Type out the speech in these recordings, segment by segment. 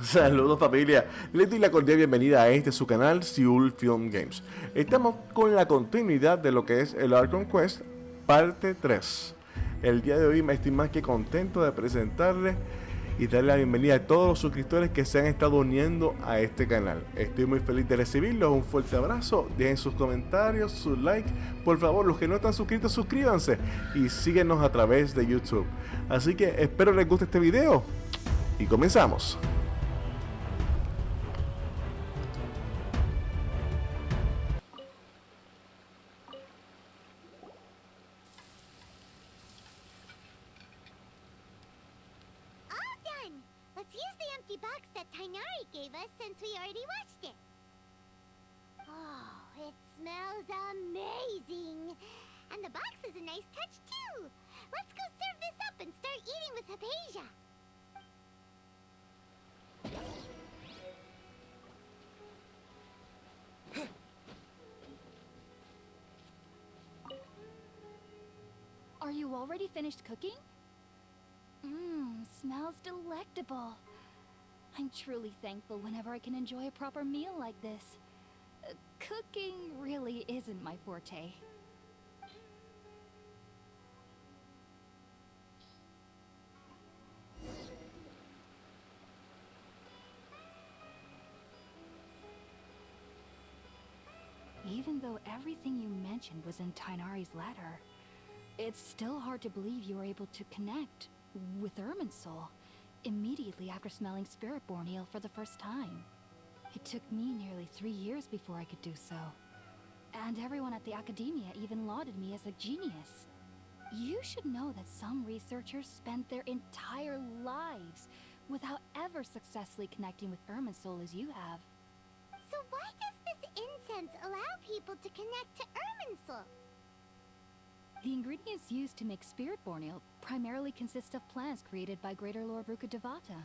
Saludos familia, les doy la cordial bienvenida a su canal Seoul Film Games. Estamos con la continuidad de lo que es el Arconte Quest parte 3. El día de hoy me estoy más que contento de presentarles y darle la bienvenida a todos los suscriptores que se han estado uniendo a este canal. Estoy muy feliz de recibirlos, un fuerte abrazo, dejen sus comentarios, sus likes, por favor los que no están suscritos suscríbanse y síguenos a través de YouTube. Así que espero les guste este video y comenzamos. Gave us since we already watched it. Oh, it smells amazing. And the box is a nice touch too. Let's go serve this up and start eating with Hypatia. Are you already finished cooking? Smells delectable. I'm truly thankful whenever I can enjoy a proper meal like this. Cooking really isn't my forte. Even though everything you mentioned was in Tighnari's letter, it's still hard to believe you were able to connect with Irminsul immediately after smelling spirit-born eel for the first time. It took me nearly 3 years before I could do so. And everyone at the academia even lauded me as a genius. You should know that some researchers spent their entire lives without ever successfully connecting with Irminsul as you have. So why does this incense allow people to connect to Irminsul? The ingredients used to make spirit-born eel primarily consist of plants created by Greater Lord Rukkhadevata.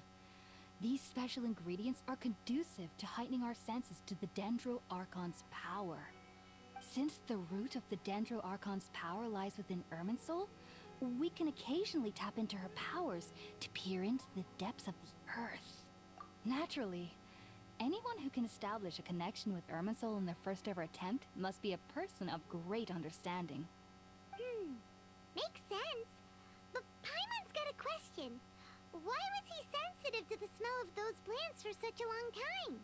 These special ingredients are conducive to heightening our senses to the Dendro Archon's power. Since the root of the Dendro Archon's power lies within Irminsul, we can occasionally tap into her powers to peer into the depths of the earth. Naturally, anyone who can establish a connection with Irminsul in their first ever attempt must be a person of great understanding. Makes sense. But Paimon's got a question. Why was he sensitive to the smell of those plants for such a long time?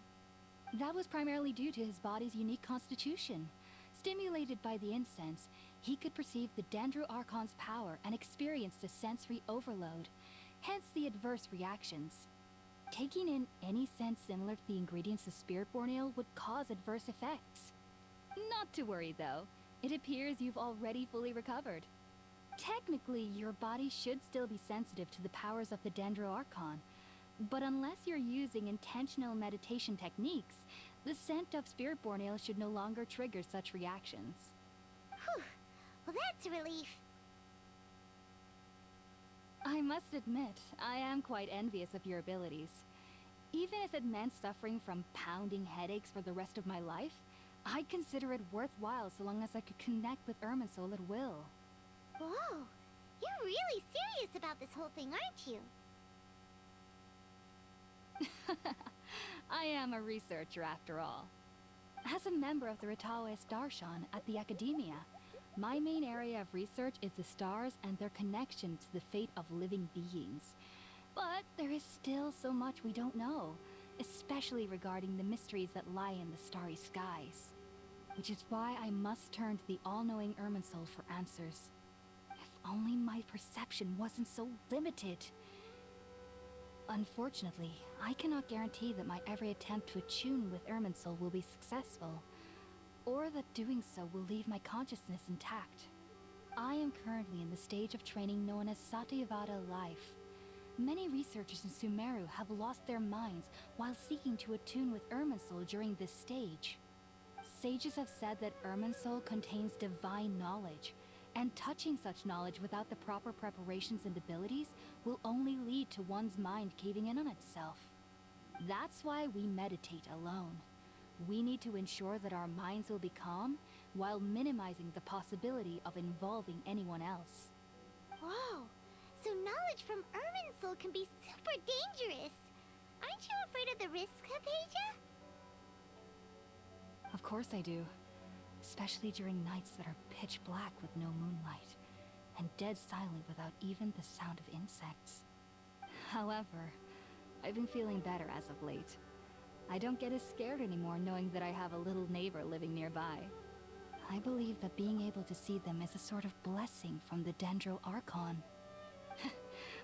That was primarily due to his body's unique constitution. Stimulated by the incense, he could perceive the Dendro Archon's power and experienced a sensory overload, hence the adverse reactions. Taking in any scent similar to the ingredients of spirit-born ale would cause adverse effects. Not to worry though, it appears you've already fully recovered. Technically, your body should still be sensitive to the powers of the Dendro Archon, but unless you're using intentional meditation techniques, the scent of spirit-born ale should no longer trigger such reactions. Whew. Well, that's a relief. I must admit, I am quite envious of your abilities. Even if it meant suffering from pounding headaches for the rest of my life, I'd consider it worthwhile so long as I could connect with Irminsul at will. Whoa, you're really serious about this whole thing, aren't you? I am a researcher after all. As a member of the Ritawe Starshan at the Academia, my main area of research is the stars and their connection to the fate of living beings. But there is still so much we don't know, especially regarding the mysteries that lie in the starry skies. Which is why I must turn to the all-knowing Irminsul for answers. If only my perception wasn't so limited. Unfortunately, I cannot guarantee that my every attempt to attune with Irminsul will be successful, or that doing so will leave my consciousness intact. I am currently in the stage of training known as Satyavada life. Many researchers in Sumeru have lost their minds while seeking to attune with Irminsul during this stage. Sages have said that Irminsul contains divine knowledge, and touching such knowledge without the proper preparations and abilities will only lead to one's mind caving in on itself. That's why we meditate alone. We need to ensure that our minds will be calm while minimizing the possibility of involving anyone else. Whoa, so knowledge from Irminsul can be super dangerous. Aren't you afraid the risk, Hypatia? Of course I do. Especially during nights that are pitch black with no moonlight, and dead silent without even the sound of insects. However, I've been feeling better as of late. I don't get as scared anymore knowing that I have a little neighbor living nearby. I believe that being able to see them is a sort of blessing from the dendro Arconte.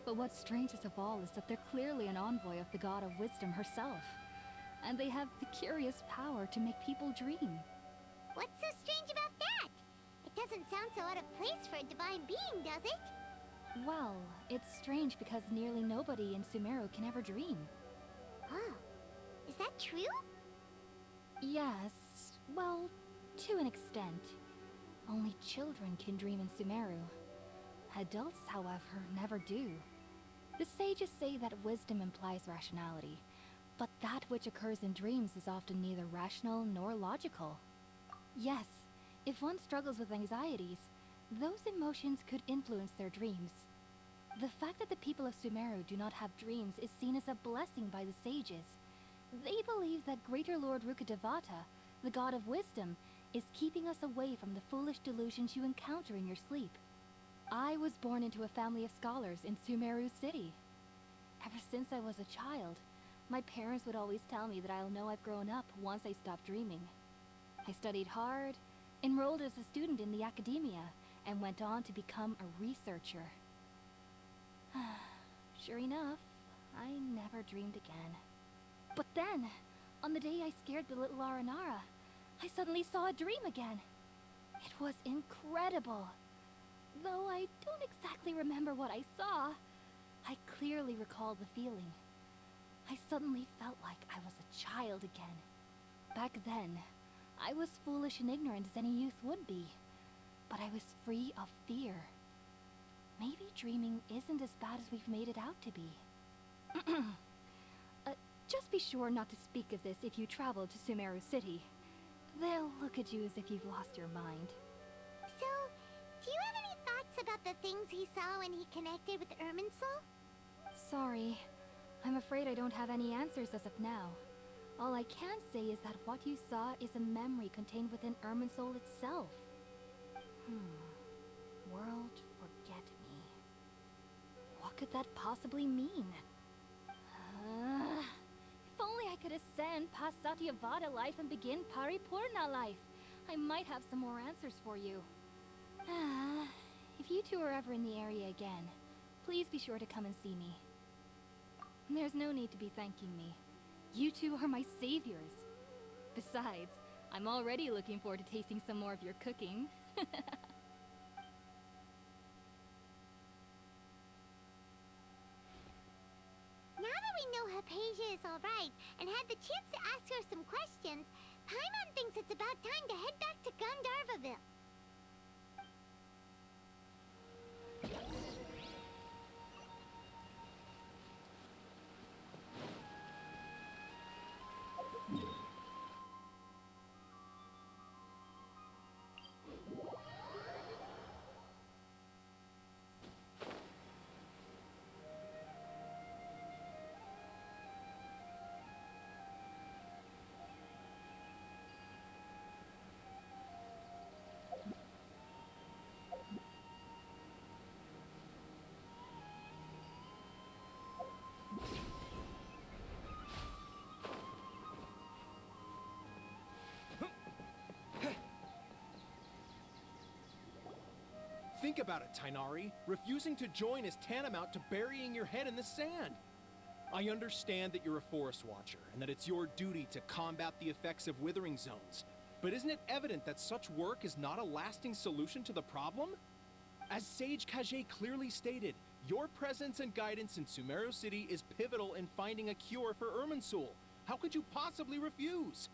But what's strangest of all is that they're clearly an envoy of the god of wisdom herself. And they have the curious power to make people dream. What's so strange about that? It doesn't sound so out of place for a divine being, does it? Well, it's strange because nearly nobody in Sumeru can ever dream. Oh, is that true? Yes, well, to an extent. Only children can dream in Sumeru. Adults, however, never do. The sages say that wisdom implies rationality, but that which occurs in dreams is often neither rational nor logical. Yes, if one struggles with anxieties, those emotions could influence their dreams. The fact that the people of Sumeru do not have dreams is seen as a blessing by the sages. They believe that Greater Lord Rukkhadevata, the god of wisdom, is keeping us away from the foolish delusions you encounter in your sleep. I was born into a family of scholars in Sumeru City. Ever since I was a child, my parents would always tell me that I'll know I've grown up once I stop dreaming. I studied hard, enrolled as a student in the academia, and went on to become a researcher. Sure enough, I never dreamed again. But then, on the day I scared the little Aranara, I suddenly saw a dream again. It was incredible. Though I don't exactly remember what I saw, I clearly recall the feeling. I suddenly felt like I was a child again. Back then, I was foolish and ignorant as any youth would be, but I was free of fear. Maybe dreaming isn't as bad as we've made it out to be. Just be sure not to speak of this if you travel to Sumeru City. They'll look at you as if you've lost your mind. So, do you have any thoughts about the things he saw when he connected with Irminsul? Sorry. I'm afraid I don't have any answers as of now. All I can say is that what you saw is a memory contained within Irminsul itself. World forget me. What could that possibly mean? If only I could ascend past Satyavada life and begin Paripurna life. I might have some more answers for you. If you two are ever in the area again, please be sure to come and see me. There's no need to be thanking me. You two are my saviors. Besides, I'm already looking forward to tasting some more of your cooking. Now that we know Hypatia is alright and had the chance to ask her some questions, Paimon thinks it's about time to head back to Gandharvaville. Think about it, Tainari. Refusing to join is tantamount to burying your head in the sand. I understand that you're a forest watcher, and that it's your duty to combat the effects of withering zones. But isn't it evident that such work is not a lasting solution to the problem? As Sage Kage clearly stated, your presence and guidance in Sumeru City is pivotal in finding a cure for Irminsul. How could you possibly refuse?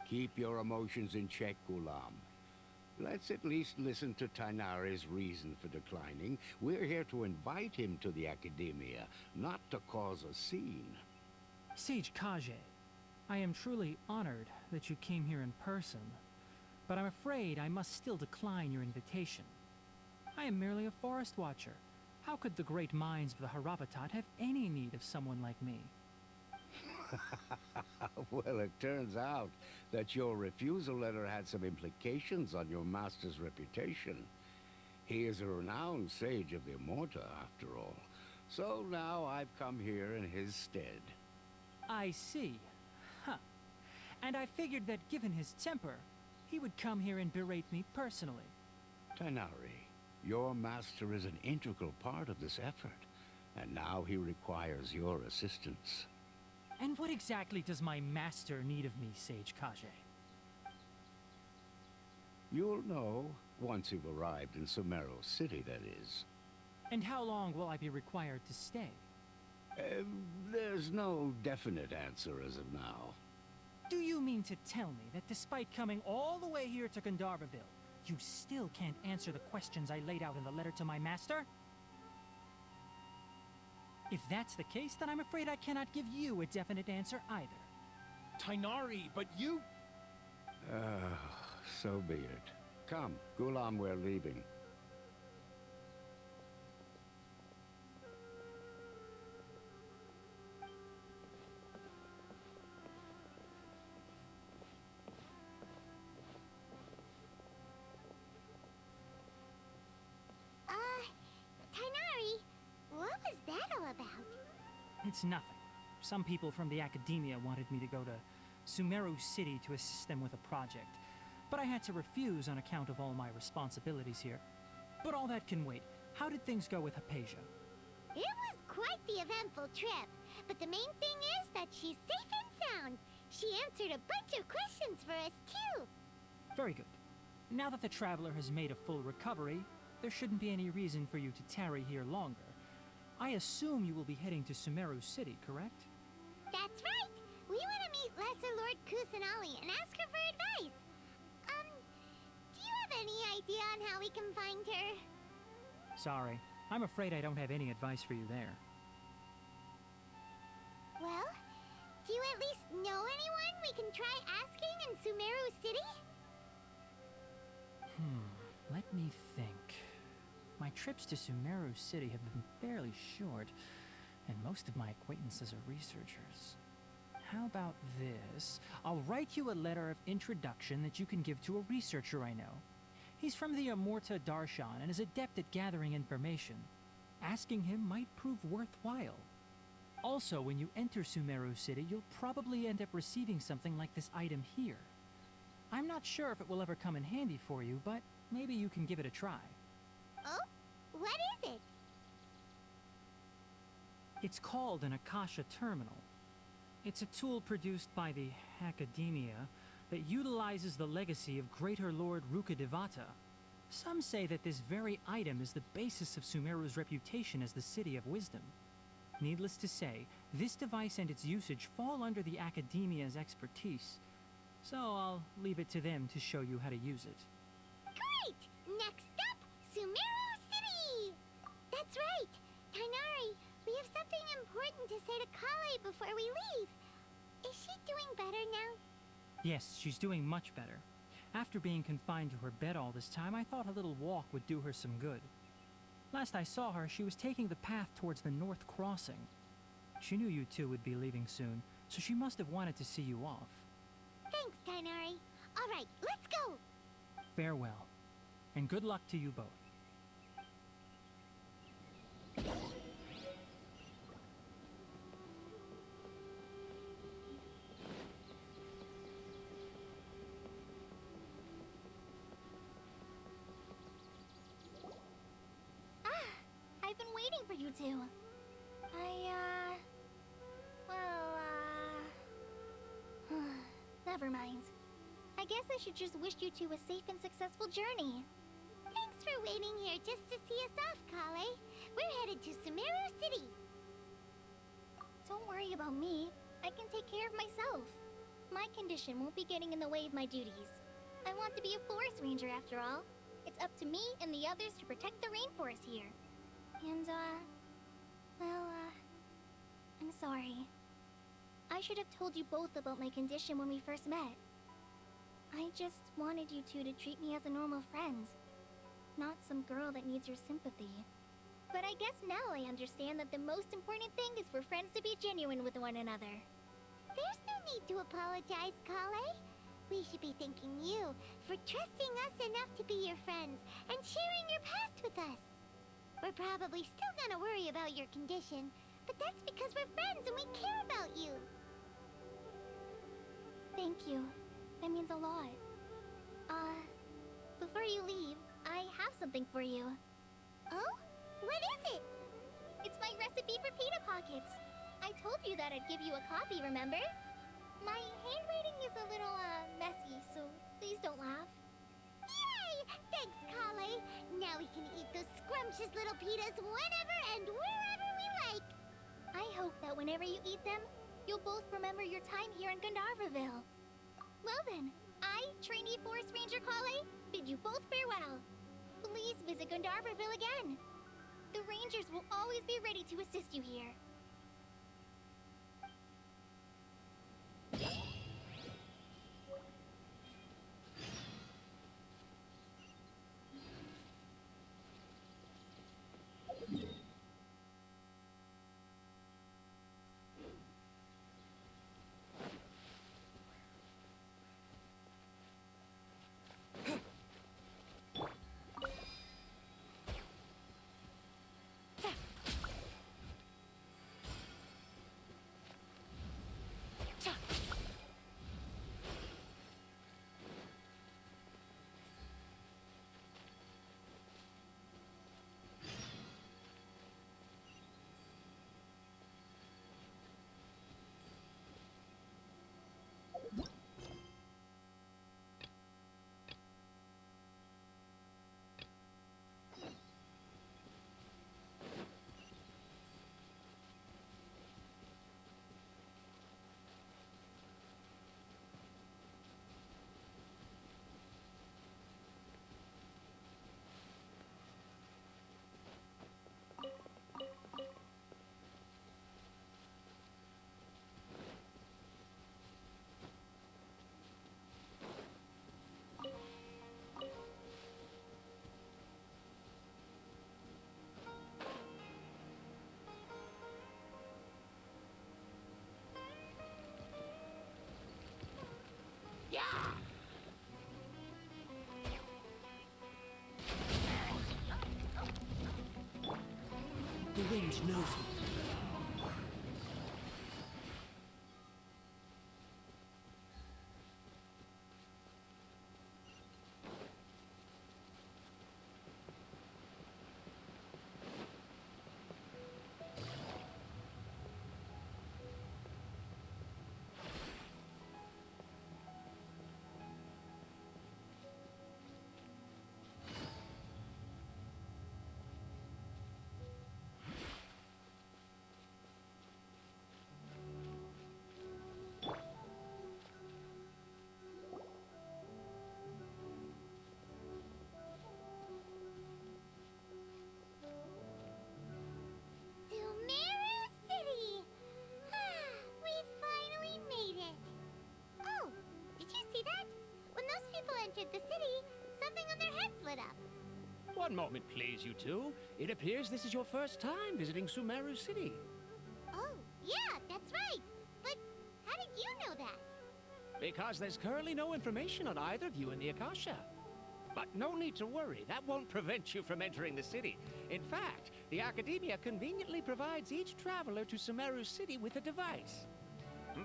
Keep your emotions in check, Ghulam. Let's at least listen to Tainari's reason for declining. We're here to invite him to the Academia, not to cause a scene. Sage Kage, I am truly honored that you came here in person, but I'm afraid I must still decline your invitation. I am merely a forest watcher. How could the great minds of the Haravatat have any need of someone like me? Well, it turns out that your refusal letter had some implications on your master's reputation. He is a renowned sage of the Immorta, after all. So now I've come here in his stead. I see. Huh. And I figured that given his temper, he would come here and berate me personally. Tighnari, your master is an integral part of this effort, and now he requires your assistance. And what exactly does my master need of me, Sage Kage? You'll know once you've arrived in Sumeru City, that is. And how long will I be required to stay? There's no definite answer as of now. Do you mean to tell me that despite coming all the way here to Gandharvaville, you still can't answer the questions I laid out in the letter to my master? If that's the case, then I'm afraid I cannot give you a definite answer either. Tighnari, but you... So be it. Come, Gulam, we're leaving. Tighnari, what was that all about? It's nothing. Some people from the academia wanted me to go to Sumeru City to assist them with a project, but I had to refuse on account of all my responsibilities here. But all that can wait. How did things go with Hypatia? It was quite the eventful trip, but the main thing is that she's safe and sound. She answered a bunch of questions for us, too. Very good. Now that the traveler has made a full recovery, there shouldn't be any reason for you to tarry here longer. I assume you will be heading to Sumeru City, correct? That's right. We want to meet Lesser Lord Kusanali and ask her for advice. Do you have any idea on how we can find her? Sorry. I'm afraid I don't have any advice for you there. Well, do you at least know anyone we can try asking in Sumeru City? Let me think. My trips to Sumeru City have been fairly short, and most of my acquaintances are researchers. How about this? I'll write you a letter of introduction that you can give to a researcher I know. He's from the Immorta Darshan and is adept at gathering information. Asking him might prove worthwhile. Also, when you enter Sumeru City, you'll probably end up receiving something like this item here. I'm not sure if it will ever come in handy for you, but maybe you can give it a try. Oh? What is it? It's called an Akasha Terminal. It's a tool produced by the Academia that utilizes the legacy of Greater Lord Rukkhadevata. Some say that this very item is the basis of Sumeru's reputation as the City of Wisdom. Needless to say, this device and its usage fall under the Academia's expertise, so I'll leave it to them to show you how to use it. Great! Next up, Sumeru City! That's right! Tighnari, we have something important to say to Kale before we leave. Is she doing better now? Yes, she's doing much better. After being confined to her bed all this time, I thought a little walk would do her some good. Last I saw her, she was taking the path towards the North Crossing. She knew you two would be leaving soon, so she must have wanted to see you off. Thanks, Tighnari. All right, let's go! Farewell, and good luck to you both. I've been waiting for you two. Never mind. I guess I should just wish you two a safe and successful journey. Thanks for waiting here just to see us off, Kale. We're headed to Sumeru City. Don't worry about me. I can take care of myself. My condition won't be getting in the way of my duties. I want to be a forest ranger after all. It's up to me and the others to protect the rainforest here. And, I'm sorry. I should have told you both about my condition when we first met. I just wanted you two to treat me as a normal friend, not some girl that needs your sympathy. But I guess now I understand that the most important thing is for friends to be genuine with one another. There's no need to apologize, Kale. We should be thanking you for trusting us enough to be your friends and sharing your past with us. We're probably still gonna worry about your condition, but that's because we're friends and we care about you. Thank you. That means a lot. Before you leave, I have something for you. Oh? What is it? It's my recipe for pita pockets. I told you that I'd give you a copy, remember? My handwriting is a little, messy, so please don't laugh. Yay! Thanks, Kale. Now we can eat those scrumptious little pitas whenever and wherever we like. I hope that whenever you eat them, you'll both remember your time here in Gandharvaville. Well then, I, trainee Forest Ranger Kale, bid you both farewell. Please visit Gandharvaville again. The Rangers will always be ready to assist you here. The wind knows me. Sumeru City! We finally made it! Oh, did you see that? When those people entered the city, something on their heads lit up. One moment, please, you two. It appears this is your first time visiting Sumeru City. Oh, yeah, that's right. But how did you know that? Because there's currently no information on either of you in the Akasha. But no need to worry, that won't prevent you from entering the city. In fact, the Academia conveniently provides each traveler to Sumeru City with a device.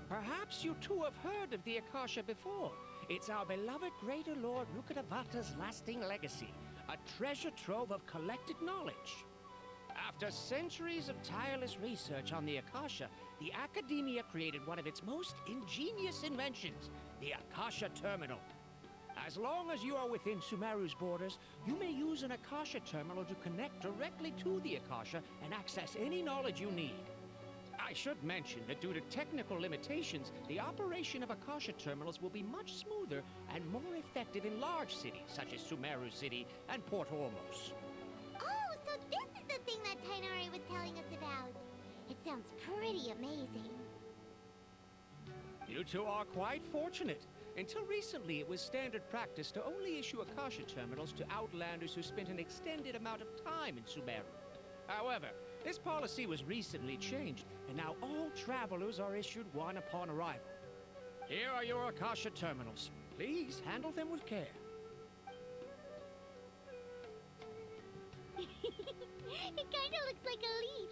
Perhaps you two have heard of the Akasha before. It's our beloved Greater Lord Rukkhadevata's lasting legacy, a treasure trove of collected knowledge. After centuries of tireless research on the Akasha, the Academia created one of its most ingenious inventions, the Akasha Terminal. As long as you are within Sumeru's borders, you may use an Akasha terminal to connect directly to the Akasha and access any knowledge you need. I should mention that due to technical limitations, the operation of Akasha terminals will be much smoother and more effective in large cities such as Sumeru City and Port Ormos. Oh, so this is the thing that Tainari was telling us about. It sounds pretty amazing. You two are quite fortunate. Until recently, it was standard practice to only issue Akasha terminals to outlanders who spent an extended amount of time in Sumeru. However, This policy was recently changed, and now all travelers are issued one upon arrival. Here are your Akasha terminals. Please handle them with care. It kinda looks like a leaf.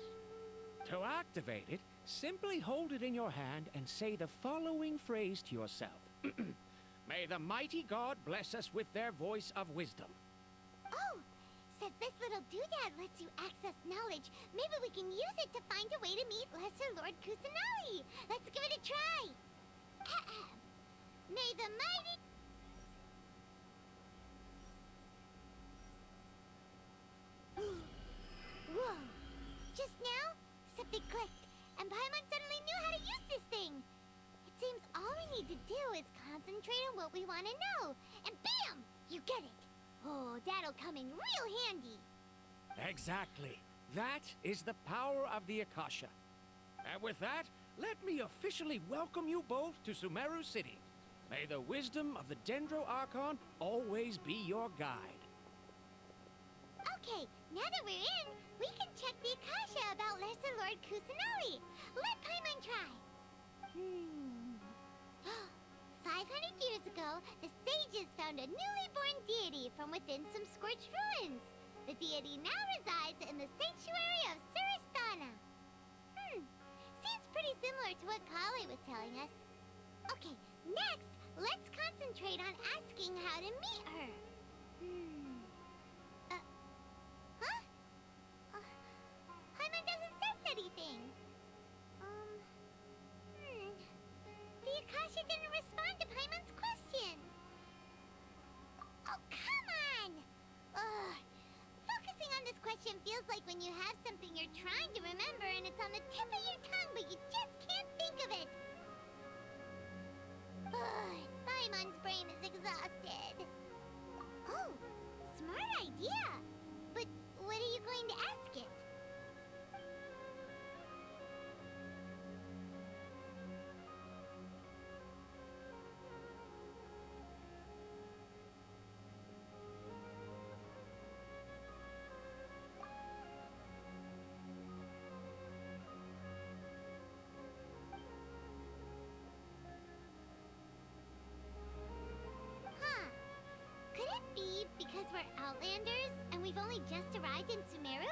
To activate it, simply hold it in your hand and say the following phrase to yourself. May the mighty God bless us with their voice of wisdom. Oh, since this little doodad lets you access knowledge, maybe we can use it to find a way to meet Lesser Lord Kusanali. Let's give it a try. May the mighty... Whoa! Just now, something clicked, and Paimon suddenly knew how to use this thing. It seems all we need to do is concentrate on what we want to know, and bam! You get it. Oh, that'll come in real handy. Exactly. That is the power of the Akasha. And with that, let me officially welcome you both to Sumeru City. May the wisdom of the Dendro Archon always be your guide. Okay, now that we're in, we can check the Akasha about Lesser Lord Kusanali. Let Paimon try. 500 years ago, the sages found a newly born deity from within some scorched ruins. The deity now resides in the sanctuary of Suristana. Seems pretty similar to what Kale was telling us. Okay, next, let's concentrate on asking how to meet her. Paimon doesn't sense anything. The Akasha didn't respond to Paimon's question. Oh, come on! Ugh. Focusing on this question feels like when you have something you're trying to remember and it's on the tip of your tongue, but you just can't think of it. Ugh. Paimon's brain is exhausted. Oh, smart idea. But what are you going to ask it? Because we're Outlanders and we've only just arrived in Sumeru?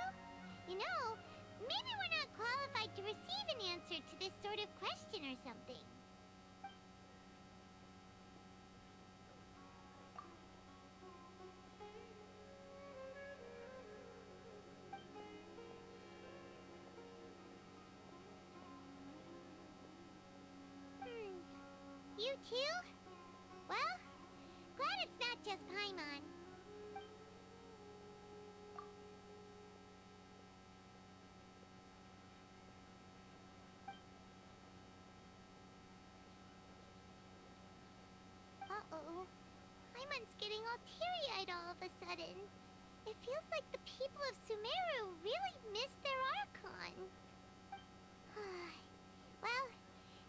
You know, maybe we're not qualified to receive an answer to this sort of question or something. You too? Well, glad it's not just Paimon. Uh-oh. Paimon's getting all teary-eyed all of a sudden. It feels like the people of Sumeru really miss their Archon. Well,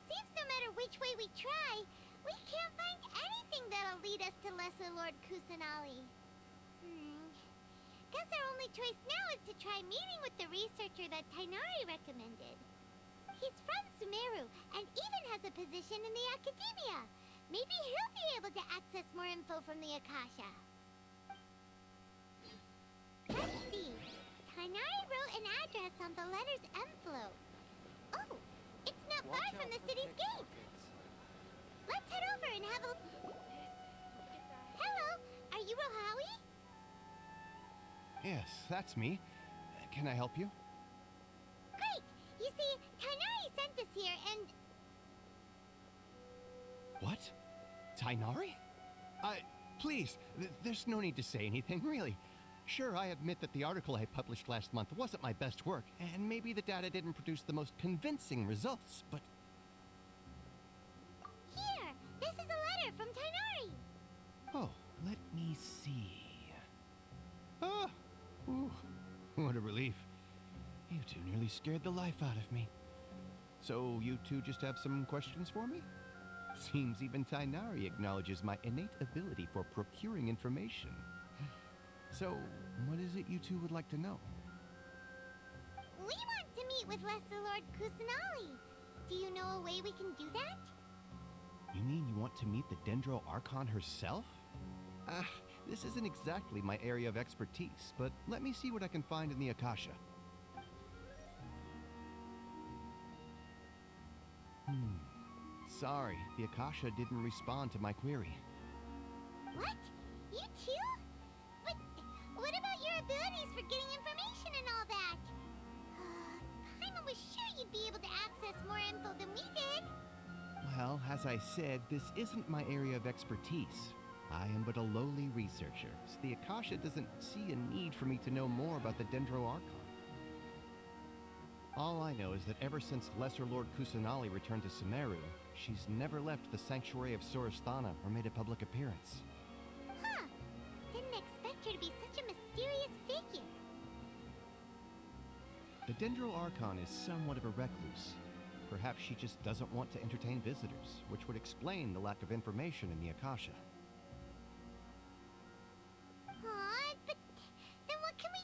seems no matter which way we try, we can't find anything that'll lead us to Lesser Lord Kusanali. Guess our only choice now is to try meeting with the researcher that Tighnari recommended. He's from Sumeru and even has a position in the Academia. Maybe he'll be able to access more info from the Akasha. Let's see. Tighnari wrote an address on the letter's envelope. Oh, it's not far from the city's gate. Let's head over and have a... Hello, are you Rohawi? Yes, that's me. Can I help you? Great! You see, Tighnari sent us here and... What? Tighnari? Please, there's no need to say anything, really. Sure, I admit that the article I published last month wasn't my best work, and maybe the data didn't produce the most convincing results, but... Here! This is a letter from Tighnari! Oh, let me see... Ah! Ooh, what a relief. You two nearly scared the life out of me. So, you two just have some questions for me? Seems even Tighnari acknowledges my innate ability for procuring information. So, what is it you two would like to know? We meet with Lesser Lord Kusanali. Do you know a way we can do that? You mean you want to meet the Dendro Archon herself? This isn't exactly my area of expertise, but let me see what I can find in the Akasha. Sorry, the Akasha didn't respond to my query. What? You too? But what about your abilities for getting information and all that? Paimon was sure you'd be able to access more info than we did. Well, as I said, this isn't my area of expertise. I am but a lowly researcher, so the Akasha doesn't see a need for me to know more about the Dendro Archon. All I know is that ever since Lesser Lord Kusanali returned to Sumeru, she's never left the Sanctuary of Sorasthana or made a public appearance. Huh. Didn't expect her to be such a mysterious figure. The Dendro Archon is somewhat of a recluse. Perhaps she just doesn't want to entertain visitors, which would explain the lack of information in the Akasha. Aw, but then what can we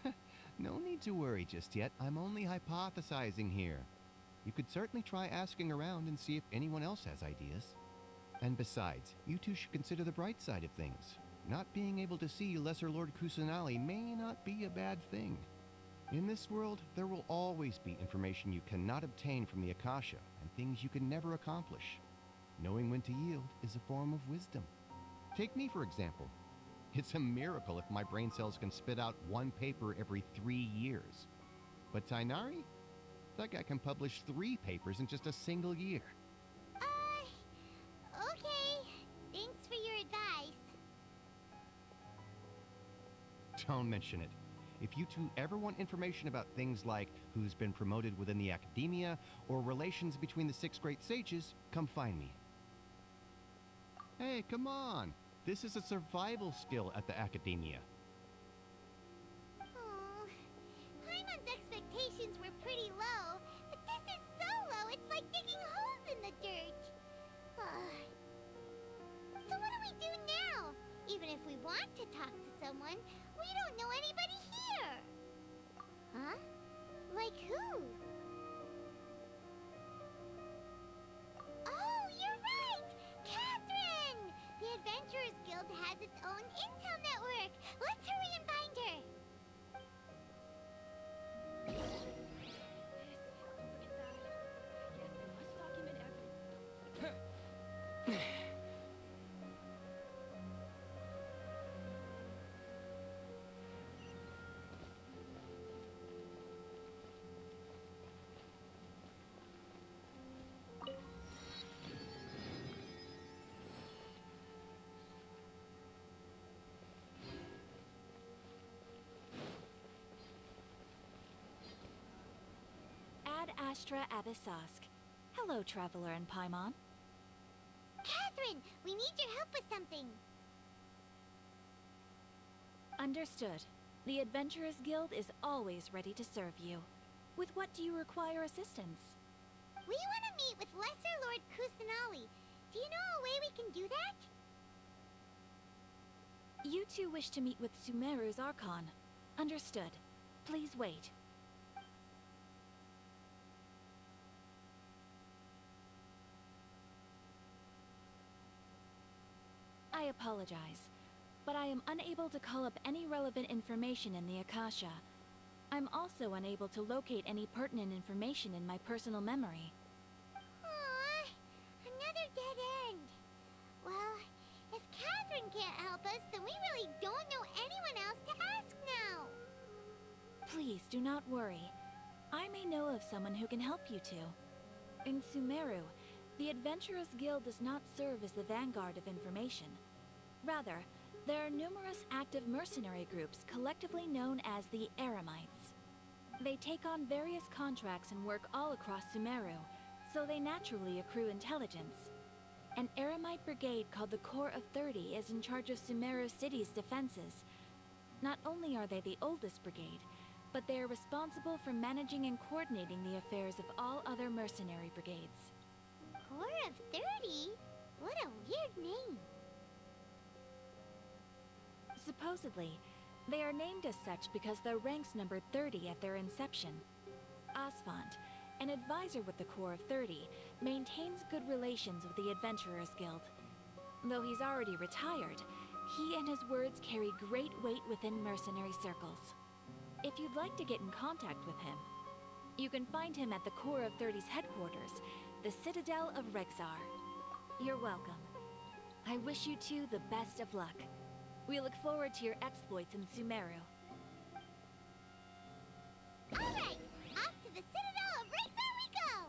do? No need to worry just yet. I'm only hypothesizing here. You could certainly try asking around and see if anyone else has ideas. And besides, you two should consider the bright side of things. Not being able to see Lesser Lord Kusanali may not be a bad thing. In this world, there will always be information you cannot obtain from the Akasha, and things you can never accomplish. Knowing when to yield is a form of wisdom. Take me, for example. It's a miracle if my brain cells can spit out one paper every 3 years. But Tighnari? That guy can publish 3 papers in just a single year. Okay. Thanks for your advice. Don't mention it. If you two ever want information about things like who's been promoted within the academia or relations between the 6 great sages, come find me. Hey, come on! This is a survival skill at the academia. Oh, Paimon's expectations were pretty low, but this is so low it's like digging holes in the dirt. So what do we do now? Even if we want to talk to someone, we don't know anybody here. Huh? Like who? Oh, you're right! Catherine! The Adventurers Guild has its own intel network. Let's hurry and find her. Ad Astra Abyssask. Hello, Traveler and Paimon. Catherine, we need your help with something. Understood. The Adventurers Guild is always ready to serve you. With what do you require assistance? We want to meet with Lesser Lord Kusanali. Do you know a way we can do that? You two wish to meet with Sumeru's Archon. Understood. Please wait. I apologize, but I am unable to call up any relevant information in the Akasha. I'm also unable to locate any pertinent information in my personal memory. Aww, another dead end. Well, if Catherine can't help us, then we really don't know anyone else to ask now. Please do not worry. I may know of someone who can help you two. In Sumeru, the Adventurers Guild does not serve as the vanguard of information. Rather, there are numerous active mercenary groups collectively known as the Eremites. They take on various contracts and work all across Sumeru, so they naturally accrue intelligence. An Eremite brigade called the Corps of 30 is in charge of Sumeru City's defenses. Not only are they the oldest brigade, but they are responsible for managing and coordinating the affairs of all other mercenary brigades. Corps of 30? What a weird name. Supposedly, They are named as such because their ranks numbered 30 at their inception. Asfand, an advisor with the Corps of 30, maintains good relations with the Adventurers Guild. Though he's already retired, he and his words carry great weight within mercenary circles. If you'd like to get in contact with him, you can find him at the Corps of 30's headquarters, the Citadel of Rexar. You're welcome. I wish you two the best of luck. We look forward to your exploits in Sumeru. Alright, off to the Citadel of Rexar we go!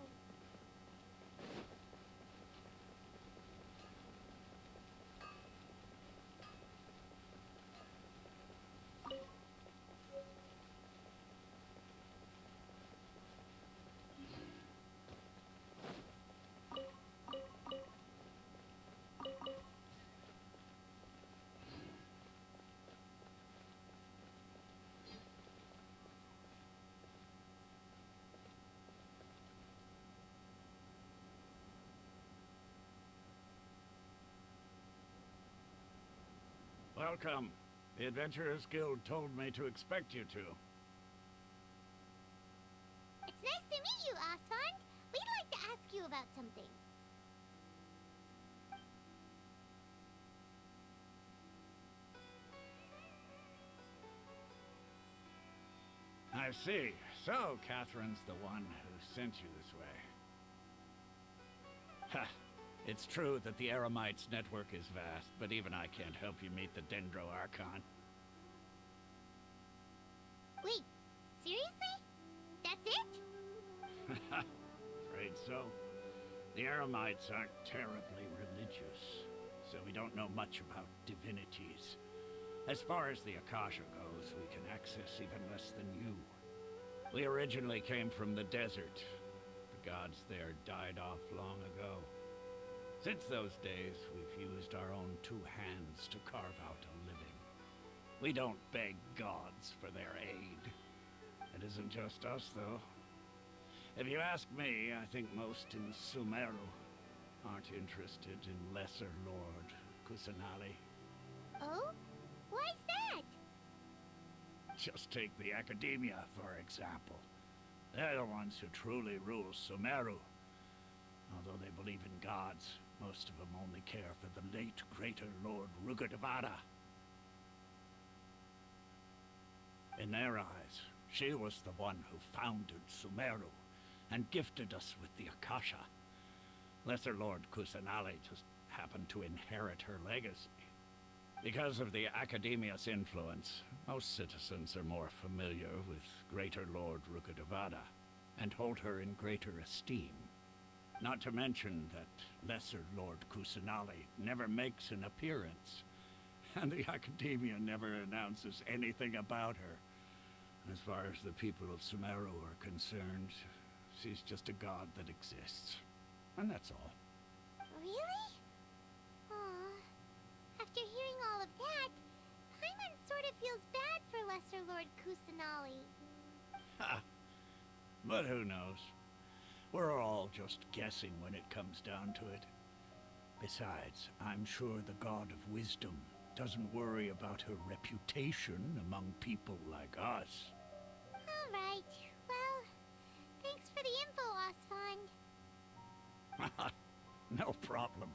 Welcome. The Adventurers Guild told me to expect you two. It's nice to meet you, Asfand. We'd like to ask you about something. I see. So, Catherine's the one who sent you this way. Ha! It's true that the Eremites' network is vast, but even I can't help you meet the Dendro Archon. Wait, seriously? That's it? Afraid so. The Eremites aren't terribly religious, so we don't know much about divinities. As far as the Akasha goes, we can access even less than you. We originally came from the desert. The gods there died off long ago. Since those days, we've used our own two hands to carve out a living. We don't beg gods for their aid. It isn't just us, though. If you ask me, I think most in Sumeru aren't interested in Lesser Lord Kusanali. Oh? Why's that? Just take the Academia, for example. They're the ones who truly rule Sumeru. Although they believe in gods, most of them only care for the late Greater Lord Rugurdevada. In their eyes, she was the one who founded Sumeru and gifted us with the Akasha. Lesser Lord Kusanali just happened to inherit her legacy. Because of the Academia's influence, most citizens are more familiar with Greater Lord Rugurdevada and hold her in greater esteem. Not to mention that Lesser Lord Kusanali never makes an appearance, and the Academia never announces anything about her. As far as the people of Sumeru are concerned, she's just a god that exists. And that's all. Really? Aw. After hearing all of that, Paimon sort of feels bad for Lesser Lord Kusanali. Ha! But who knows? We're all just guessing when it comes down to it. Besides, I'm sure the God of Wisdom doesn't worry about her reputation among people like us. All right. Well, thanks for the info, Asfand. No problem.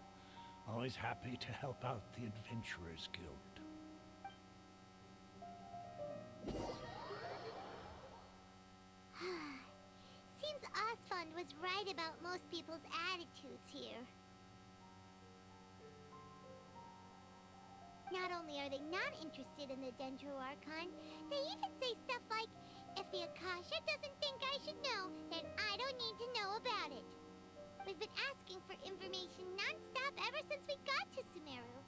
Always happy to help out the Adventurers Guild. Seems Asfand was right about most people's attitudes here. Not only are they not interested in the Dendro Archon, they even say stuff like, if the Akasha doesn't think I should know, then I don't need to know about it. We've been asking for information non-stop ever since we got to Sumeru.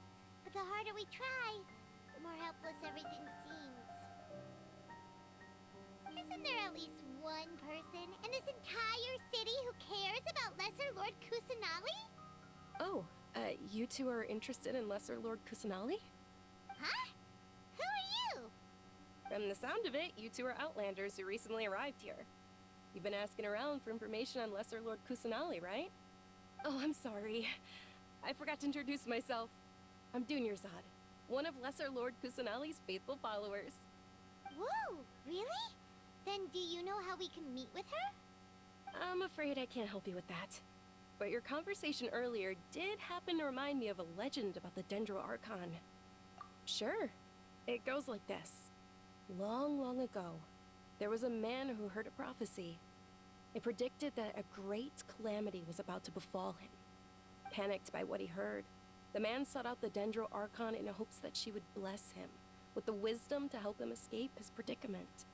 But the harder we try, the more helpless everything seems. Isn't there at least one person in this entire city who cares about Lesser Lord Kusanali? Oh, you two are interested in Lesser Lord Kusanali? Huh? Who are you? From the sound of it, you two are Outlanders who recently arrived here. You've been asking around for information on Lesser Lord Kusanali, right? Oh, I'm sorry. I forgot to introduce myself. I'm Dunyarzad. one of Lesser Lord Kusanali's faithful followers. Whoa, really? Then do you know how we can meet with her? I'm afraid I can't help you with that. But your conversation earlier did happen to remind me of a legend about the Dendro Archon. Sure, it goes like this. Long, long ago, there was a man who heard a prophecy. It predicted that a great calamity was about to befall him. Panicked by what he heard, the man sought out the Dendro Archon in hopes that she would bless him with the wisdom to help him escape his predicament.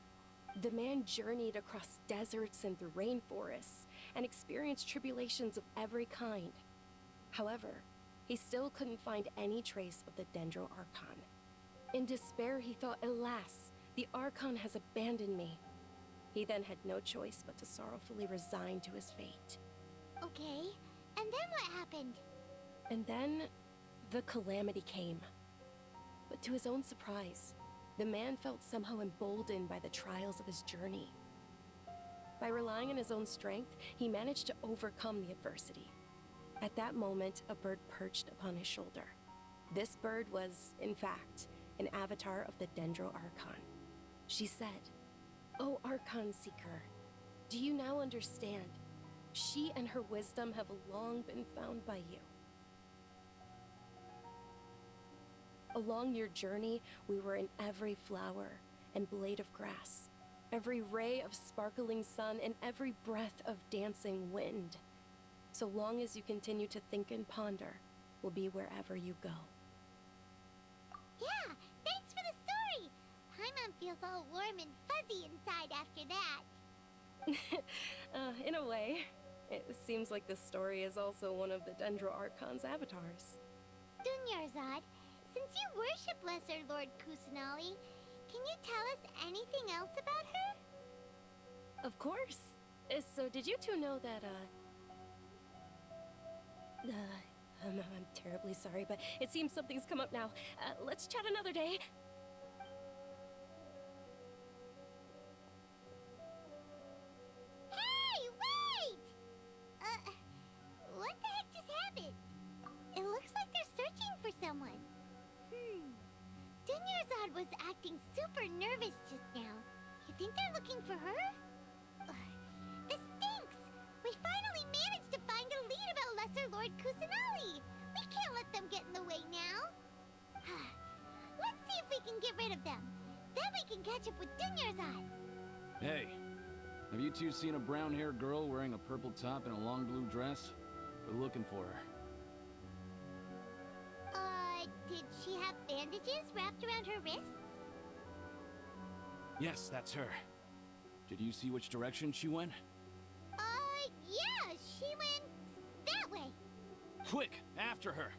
The man journeyed across deserts and through rainforests and experienced tribulations of every kind. However, he still couldn't find any trace of the Dendro Archon. In despair, he thought, alas, the Archon has abandoned me. He then had no choice but to sorrowfully resign to his fate. Okay, and then what happened? And then, the calamity came. But to his own surprise, the man felt somehow emboldened by the trials of his journey. By relying on his own strength, he managed to overcome the adversity. At that moment, a bird perched upon his shoulder. This bird was, in fact, an avatar of the Dendro Archon. She said, "O Archon Seeker, do you now understand? She and her wisdom have long been found by you. Along your journey, we were in every flower and blade of grass, every ray of sparkling sun, and every breath of dancing wind. So long as you continue to think and ponder, we'll be wherever you go." Yeah, thanks for the story! Paimon feels all warm and fuzzy inside after that. In a way, it seems like this story is also one of the Dendro Archon's avatars. Dunyarzad, since you worship Lesser Lord Kusanali, can you tell us anything else about her? Of course. So did you two know that, I'm terribly sorry, but it seems something's come up now. Let's chat another day. Hey, wait! What the heck just happened? It looks like they're searching for someone. Dunyarzad was acting super nervous just now. You think they're looking for her? This stinks! We finally managed to find a lead about Lesser Lord Kusanali! We can't let them get in the way now! Let's see if we can get rid of them. Then we can catch up with Dunyarzad. Hey, have you two seen a brown-haired girl wearing a purple top and a long blue dress? We're looking for her. Did she have bandages wrapped around her wrists? Yes, that's her. Did you see which direction she went? Yeah, she went that way. Quick, after her!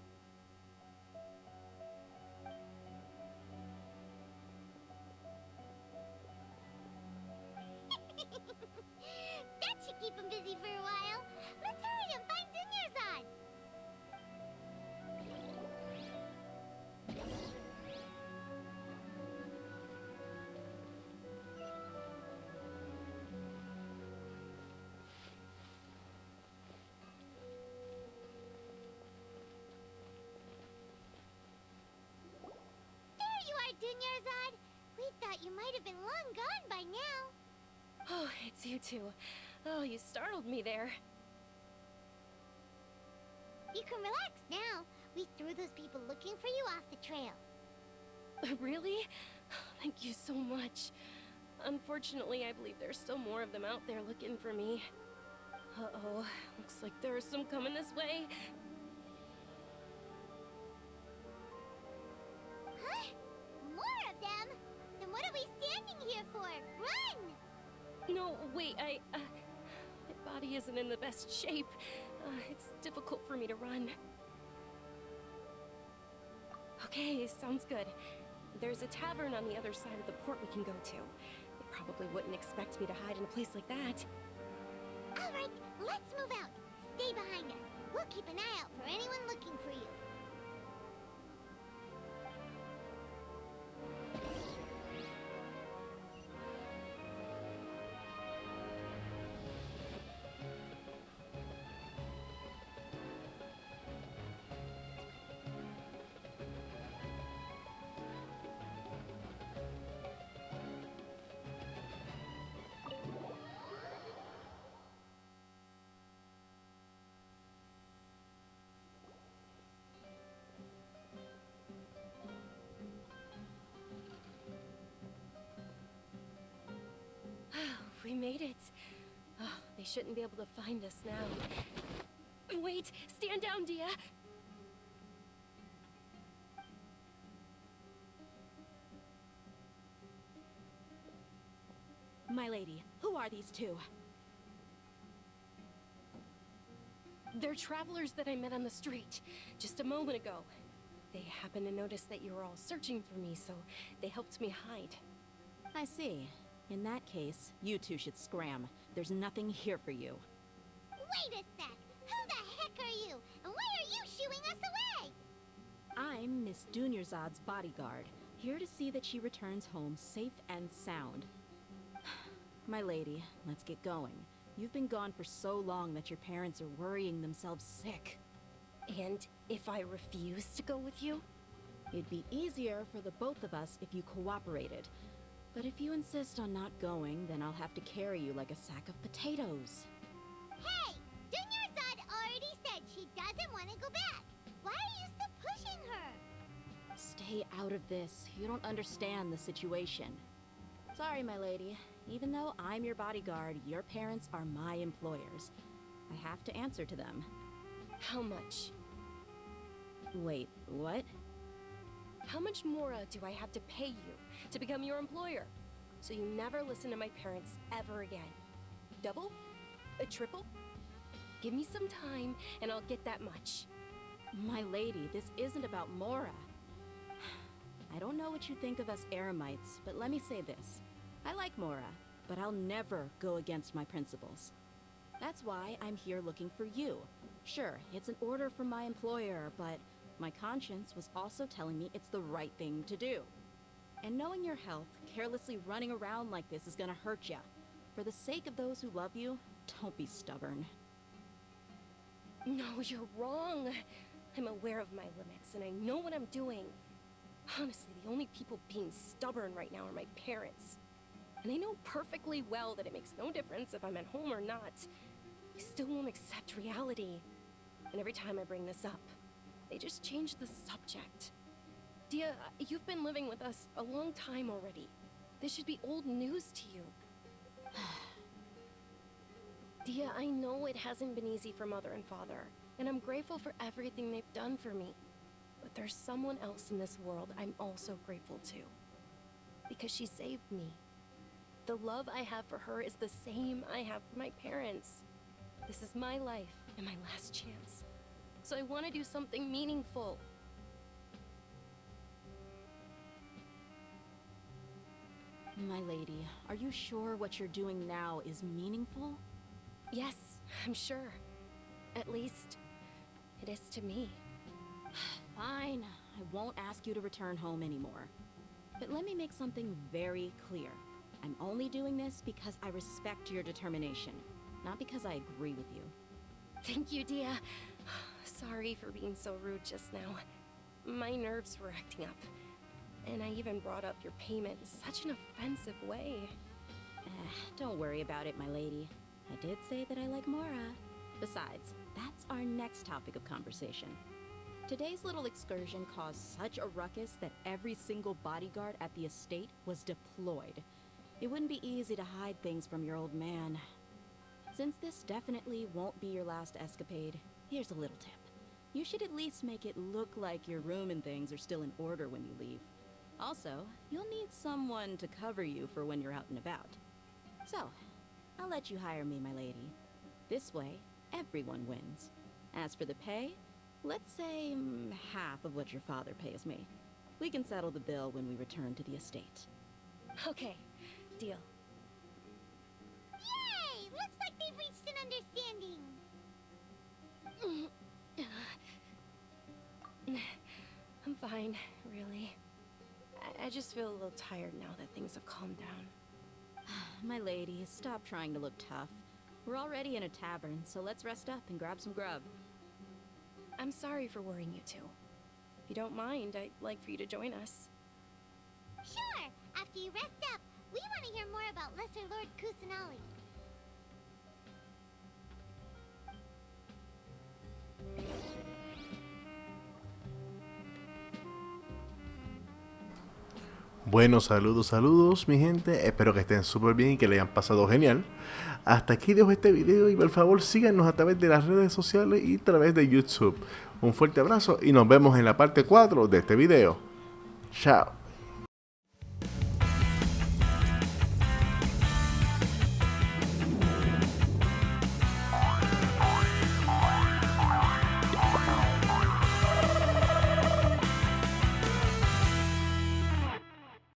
That should keep him busy for a while. Let's hurry and find Dunyarzad. There you are, Dunyarzad. We thought you might have been long gone by now. Oh, it's you two. Oh, you startled me there. You can relax now. We threw those people looking for you off the trail. Really? Thank you so much. Unfortunately, I believe there's still more of them out there looking for me. Uh-oh, looks like there are some coming this way. Huh? More of them? Then what are we standing here for? Run! No, wait, my body isn't in the best shape. It's difficult for me to run. Okay, sounds good. There's a tavern on the other side of the port we can go to. They probably wouldn't expect me to hide in a place like that. All right, let's move out. Stay behind us. We'll keep an eye out for anyone looking for you. made it. Oh, they shouldn't be able to find us now. Wait, stand down, Dia. My lady, who are these two? They're travelers that I met on the street just a moment ago. They happened to notice that you were all searching for me, so they helped me hide. I see. In that case, you two should scram. There's nothing here for you. Wait a sec! Who the heck are you? And why are you shooing us away? I'm Miss Dunyarzad's bodyguard, here to see that she returns home safe and sound. My lady, let's get going. You've been gone for so long that your parents are worrying themselves sick. And if I refuse to go with you? It'd be easier for the both of us if you cooperated. But if you insist on not going, then I'll have to carry you like a sack of potatoes. Hey! Dunyarzad already said she doesn't want to go back. Why are you still pushing her? Stay out of this. You don't understand the situation. Sorry, my lady. Even though I'm your bodyguard, your parents are my employers. I have to answer to them. How much? Wait, what? How much Mora do I have to pay you to become your employer? So you never listen to my parents ever again. Double? A triple? Give me some time and I'll get that much. My lady, this isn't about Mora. I don't know what you think of us Eremites, but let me say this. I like Mora, but I'll never go against my principles. That's why I'm here looking for you. Sure, it's an order from my employer, but my conscience was also telling me it's the right thing to do. And knowing your health, carelessly running around like this is gonna hurt ya. For the sake of those who love you, don't be stubborn. No, you're wrong. I'm aware of my limits, and I know what I'm doing. Honestly, the only people being stubborn right now are my parents. And they know perfectly well that it makes no difference if I'm at home or not. They still won't accept reality. And every time I bring this up, they just change the subject. Dia, you've been living with us a long time already. This should be old news to you. Dia, I know it hasn't been easy for Mother and Father, and I'm grateful for everything they've done for me. But there's someone else in this world I'm also grateful to. Because she saved me. The love I have for her is the same I have for my parents. This is my life and my last chance. So I want to do something meaningful. My lady, are you sure what you're doing now is meaningful? Yes, I'm sure. At least, it is to me. Fine, I won't ask you to return home anymore. But let me make something very clear. I'm only doing this because I respect your determination, not because I agree with you. Thank you, Dia. Sorry for being so rude just now. My nerves were acting up. And I even brought up your payment in such an offensive way. Don't worry about it, my lady. I did say that I like Mora. Besides, that's our next topic of conversation. Today's little excursion caused such a ruckus that every single bodyguard at the estate was deployed. It wouldn't be easy to hide things from your old man. Since this definitely won't be your last escapade, here's a little tip. You should at least make it look like your room and things are still in order when you leave. Also, you'll need someone to cover you for when you're out and about. So, I'll let you hire me, my lady. This way, everyone wins. As for the pay, let's say half of what your father pays me. We can settle the bill when we return to the estate. Okay, deal. Yay! Looks like they've reached an understanding. I'm fine, really. I just feel a little tired now that things have calmed down. My lady, stop trying to look tough. We're already in a tavern, so let's rest up and grab some grub. I'm sorry for worrying you two. If you don't mind, I'd like for you to join us. Sure! After you rest up, we want to hear more about Lesser Lord Kusanali. Bueno, saludos mi gente, espero que estén súper bien y que le hayan pasado genial. Hasta aquí dejo este video y por favor síganos a través de las redes sociales y a través de YouTube. Un fuerte abrazo y nos vemos en la parte 4 de este video. Chao.